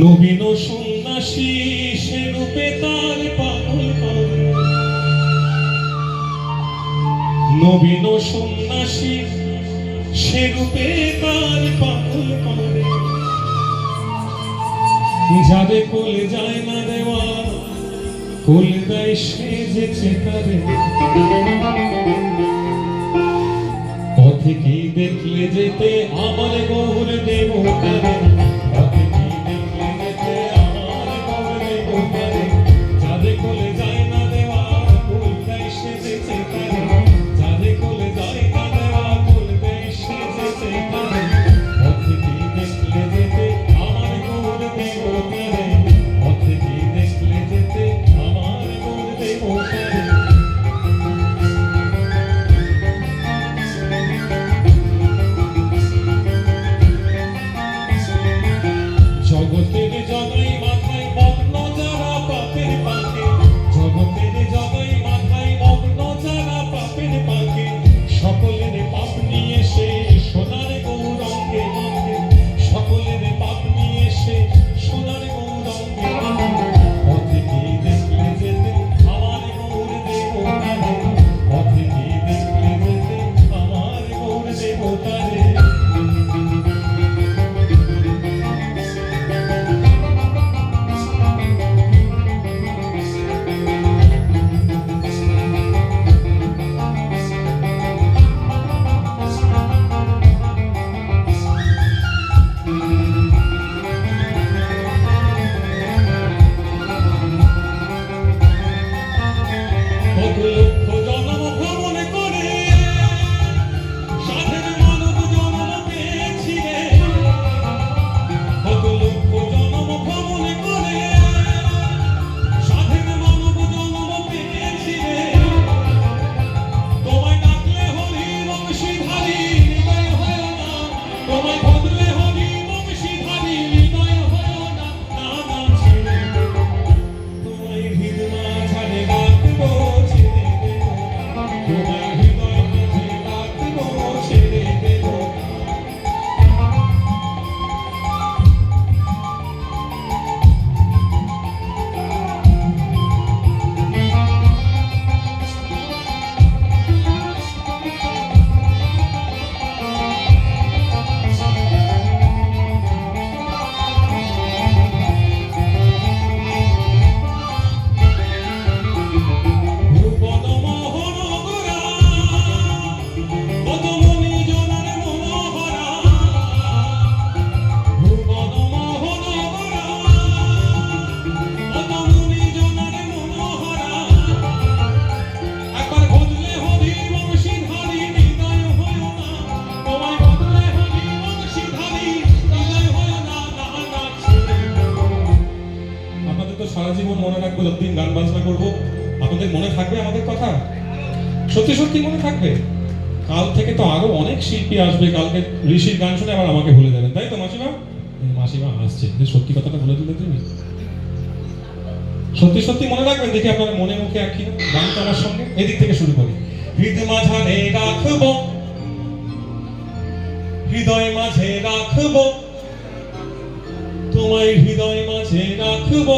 নবীন সন্ন্যাসী সে রূপে তার পাগল করে, নবীন সন্ন্যাসী সে রূপে তার পাগল করে, যারে কোলে যায় না দেওয়া কোল দেয় সে যেছে তারে। পথে কি দেখলে যেতে আমার গৌর দেব তারে, পথে কি দেখলে যেতে আমার গৌর দেব তারে, যারে কোলে যায় না দেওয়া কোল দেয় সে যেছে তারে, যারে কোলে যায় না দেওয়া কোল দেয় সে যেছে তারে। পথে কি দেখলে যেতে আমার গৌর দেব তারে, পথে কি দেখলে যেতে আমার গৌর দেব তারে। জগতের জগাই মাথায় মগ্ন যারা পাপের পাকে, জগতের জগাই মাথায় মগ্ন যারা পাপের পাকে, সকলের পাপ নিয়ে সে সোনার গৌরঙ্গে মাকে, সকলের পাপ নিয়ে সে সোনার গৌরঙ্গে মাকে। পথে কি দেখলে যেতে আমার গৌর দেব তারে, পথে কি দেখলে যেতে আমার গৌর দেব তারে। কত লক্ষ জন্ম ভ্রমণ করে সাধের মানব জন্ম পেয়েছি রে, কত লক্ষ জন্ম ভ্রমণ করে সাধের মানব জন্ম পেয়েছি রে। তোমায় ডাকলে হরি বংশীধারী হৃদয় হয় না, তোমায় বদলে হরি বংশীধারী হৃদয় হয় না, না না ছেড়ে তোমায় হৃদয় ছাড়ে রাখবো, তোমায় হৃদয় মাঝে রাখবো, ছেড়ে দেব না। ভুবন মোহন গোরা, কত মনি জনার মনোহরা, ভুবন মোহন গোরা, কত মনি জনার মনোহরা। একবার বদলে হরি বংশীধারী হৃদয় হয় না, তোমায় বদলে হরি বংশীধারী হৃদয় হয় না, না না ছেড়ে দেব। আপনাদের তো সারা জীবন মনে রাখবো, যতদিন গান বাজনা করবো আপনাদের মনে থাকবে আমাদের কথা, সত্যি সত্যি মনে থাকবে। কাল থেকে তো আরো অনেক শিল্পী আসবে, কালকে ঋষির গান শুনে আবার আমাকে ভুলে যাবেন, তাই তো মাসিমা? মাসিমা আসছে, সত্যি কথাটা বলে দিলে তুমি, সত্যি সত্যি মনে রাখবেন। দেখি আপনারা মনে মুখে একই গান তো আমার সঙ্গে। এদিক থেকে শুরু করি। হৃদয় মাঝে রাখবো, হৃদয় মাঝে রাখবো, তোমায় হৃদয় মাঝে রাখবো।